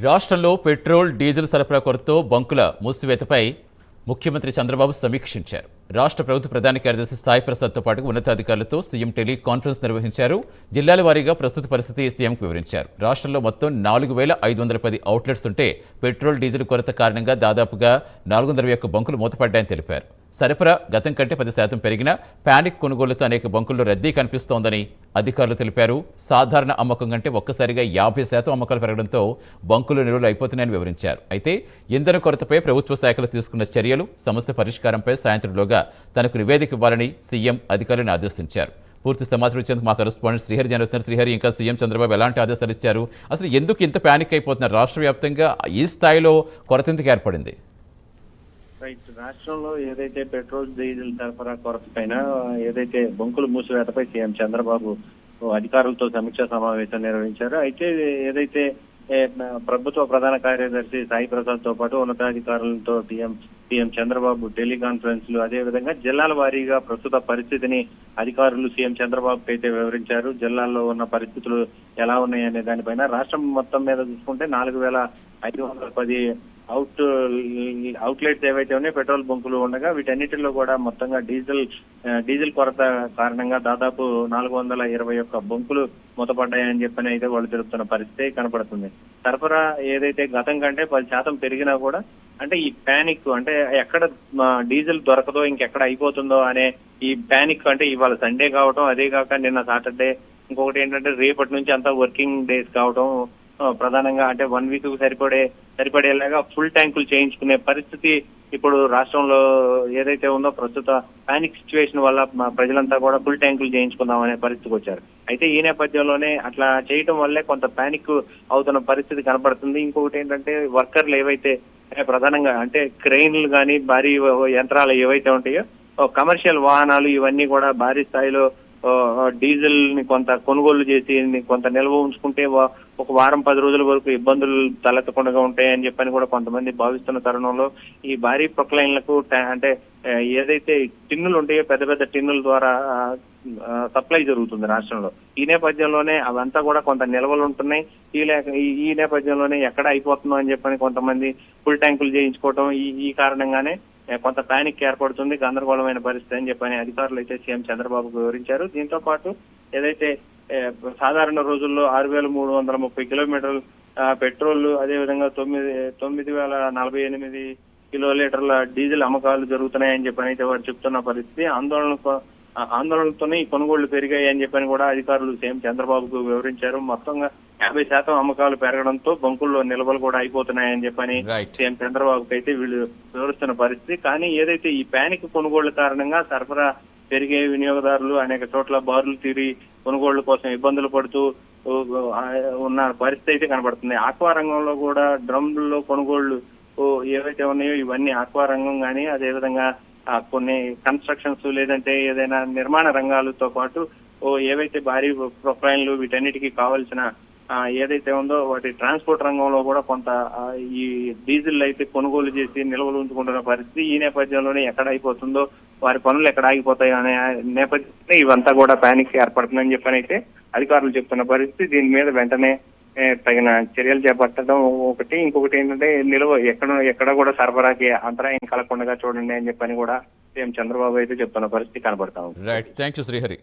రాష్ట్రంలో petrol, diesel సరఫరా కొరతతో బంకుల మూసివేతపై ముఖ్యమంత్రి చంద్రబాబు సమీక్షించారు. రాష్ట్ర ప్రభుత్వ ప్రధాన కార్యదర్శి సాయి ప్రసాద్తో పాటు ఉన్నతాధికారులతో సీఎం టెలికాన్ఫరెన్స్ నిర్వహించారు. జిల్లాల వారీగా ప్రస్తుత పరిస్థితి సీఎంకు వివరించారు. రాష్ట్రంలో మొత్తం 4510 అవుట్లెట్స్ ఉంటే పెట్రోల్, డీజిల్ కొరత కారణంగా దాదాపుగా 421 బంకులు మూతపడ్డాయని తెలిపారు. సరఫరా గతం కంటే 10% పెరిగినా పానిక్ కొనుగోలుతో అనేక బంకుల్లో రద్దీ కనిపిస్తోందని అధికారులు తెలిపారు. సాధారణ అమ్మకం కంటే ఒక్కసారిగా 50% అమ్మకాలు పెరగడంతో బంకులు నిల్వలు అయిపోతున్నాయని వివరించారు. అయితే ఇంధన కొరతపై ప్రభుత్వ శాఖలు తీసుకున్న చర్యలు, సమస్య పరిష్కారంపై సాయంత్రంలోగా తనకు నివేదిక ఇవ్వాలని సీఎం అధికారులను ఆదేశించారు. పూర్తి సమాచారం ఇచ్చేందుకు మా కరెస్పాండెంట్ శ్రీహరి జరుగుతున్నారు. శ్రీహరి, ఇంకా సీఎం చంద్రబాబు ఎలాంటి ఆదేశాలు ఇచ్చారు? అసలు ఎందుకు ఇంత పానిక్ అయిపోతున్నారు? రాష్ట్ర వ్యాప్తంగా ఈ స్థాయిలో కొరత ఎందుకు ఏర్పడింది? రాష్ట్రంలో ఏదైతే పెట్రోల్, డీజిల్ సరఫరా కొరత పైన ఏదైతే బంకులు మూసివేతపై సీఎం చంద్రబాబు అధికారులతో సమీక్షా సమావేశం నిర్వహించారు. అయితే ఏదైతే ప్రభుత్వ ప్రధాన కార్యదర్శి సాయి ప్రసాద్ తో పాటు ఉన్నతాధికారులతో సీఎం చంద్రబాబు టెలికాన్ఫరెన్స్లు, అదేవిధంగా జిల్లాల వారీగా ప్రస్తుత పరిస్థితిని అధికారులు సీఎం చంద్రబాబుకి అయితే వివరించారు. జిల్లాల్లో ఉన్న పరిస్థితులు ఎలా ఉన్నాయనే దానిపైన రాష్ట్రం మొత్తం మీద చూసుకుంటే 4510 అవుట్లెట్స్ ఏవైతే ఉన్నాయో పెట్రోల్ బంకులు ఉండగా వీటన్నిటిలో కూడా మొత్తంగా డీజిల్ కొరత కారణంగా దాదాపు 421 బంకులు మూతపడ్డాయని చెప్పని అయితే వాళ్ళు తెలుపుతున్న పరిస్థితి కనపడుతుంది. సరఫరా ఏదైతే గతం కంటే 10% పెరిగినా కూడా అంటే ఈ పానిక్, అంటే ఎక్కడ డీజిల్ దొరకదో ఇంకెక్కడ అయిపోతుందో అనే ఈ పానిక్, అంటే ఇవాళ సండే కావటం, అదే కాక నిన్న సాటర్డే, ఇంకొకటి ఏంటంటే రేపటి నుంచి అంతా వర్కింగ్ డేస్ కావటం, ప్రధానంగా అంటే 1 వీక్ సరిపడేలాగా ఫుల్ ట్యాంకులు చేయించుకునే పరిస్థితి ఇప్పుడు రాష్ట్రంలో ఏదైతే ఉందో ప్రస్తుత పానిక్ సిచ్యువేషన్ వల్ల ప్రజలంతా కూడా ఫుల్ ట్యాంకులు చేయించుకుందాం అనే పరిస్థితికి వచ్చారు. అయితే ఈ నేపథ్యంలోనే అట్లా చేయటం వల్లే కొంత పానిక్ అవుతున్న పరిస్థితి కనపడుతుంది. ఇంకొకటి ఏంటంటే వర్కర్లు ఏవైతే ప్రధానంగా అంటే క్రెయిన్లు కానీ భారీ యంత్రాలు ఏవైతే ఉంటాయో కమర్షియల్ వాహనాలు ఇవన్నీ కూడా భారీ స్థాయిలో డీజిల్ ని కొంత కొనుగోలు చేసి కొంత నిల్వ ఉంచుకుంటే ఒక వారం 10 రోజుల వరకు ఇబ్బందులు తలెత్తకుండా ఉంటాయని చెప్పని కూడా కొంతమంది భావిస్తున్న తరుణంలో ఈ భారీ ప్రొక్లైన్లకు అంటే ఏదైతే టిన్నులు ఉంటాయో పెద్ద పెద్ద టిన్నుల ద్వారా సప్లై జరుగుతుంది రాష్ట్రంలో. ఈ నేపథ్యంలోనే అవంతా కూడా కొంత నిల్వలు ఉంటున్నాయి. ఈ నేపథ్యంలోనే ఎక్కడ అయిపోతుందో అని చెప్పని కొంతమంది ఫుల్ ట్యాంకులు చేయించుకోవటం, ఈ కారణంగానే కొంత పానిక్ ఏర్పడుతుంది, గందరగోళమైన పరిస్థితి అని చెప్పని అధికారులు అయితే సీఎం చంద్రబాబుకు వివరించారు. దీంతో పాటు ఏదైతే సాధారణ రోజుల్లో 6330 కిలోమీటర్లు పెట్రోల్, అదేవిధంగా 9048 కిలోలీటర్ల డీజిల్ అమ్మకాలు జరుగుతున్నాయని చెప్పని అయితే వారు చెప్తున్న పరిస్థితి. ఆందోళనతోనే ఈ కొనుగోళ్లు పెరిగాయి అని చెప్పని కూడా అధికారులు సీఎం చంద్రబాబుకు వివరించారు. మొత్తంగా 50% అమ్మకాలు పెరగడంతో బంకుల్లో నిల్వలు కూడా అయిపోతున్నాయని చెప్పని సీఎం చంద్రబాబుకి అయితే వీళ్ళు వివరిస్తున్న పరిస్థితి. కానీ ఏదైతే ఈ పానిక్ కొనుగోళ్ల కారణంగా సరఫరా పెరిగే వినియోగదారులు అనేక చోట్ల బారులు తీరి కొనుగోళ్ల కోసం ఇబ్బందులు పడుతూ ఉన్న పరిస్థితి అయితే కనబడుతుంది. ఆక్వా రంగంలో కూడా డ్రమ్లలో కొనుగోళ్లు ఏవైతే ఉన్నాయో ఇవన్నీ ఆక్వా రంగం కానీ, అదేవిధంగా కొన్ని కన్స్ట్రక్షన్స్ లేదంటే ఏదైనా నిర్మాణ రంగాలతో పాటు ఏవైతే భారీ ప్రొఫైన్లు వీటన్నిటికీ కావాల్సిన ఏదైతే ఉందో వాటి ట్రాన్స్పోర్ట్ రంగంలో కూడా కొంత ఈ డీజిల్ అయితే కొనుగోలు చేసి నిల్వలు ఉంచుకుంటున్న పరిస్థితి. ఈ నేపథ్యంలోనే ఎక్కడ అయిపోతుందో, వారి పనులు ఎక్కడ ఆగిపోతాయో అనే నేపథ్యంలో ఇవంతా కూడా పానిక్ ఏర్పడుతుందని చెప్పని అయితే అధికారులు చెప్తున్న పరిస్థితి. దీని మీద వెంటనే తగిన చర్యలు చేపట్టడం ఒకటి, ఇంకొకటి ఏంటంటే నిల్వ ఎక్కడ కూడా సరఫరాకి అంతరాయం కలగకుండా చూడండి అని చెప్పని కూడా సీఎం చంద్రబాబు అయితే చెప్తున్న పరిస్థితి కనబడతా ఉంది. Right, thank you Srihari.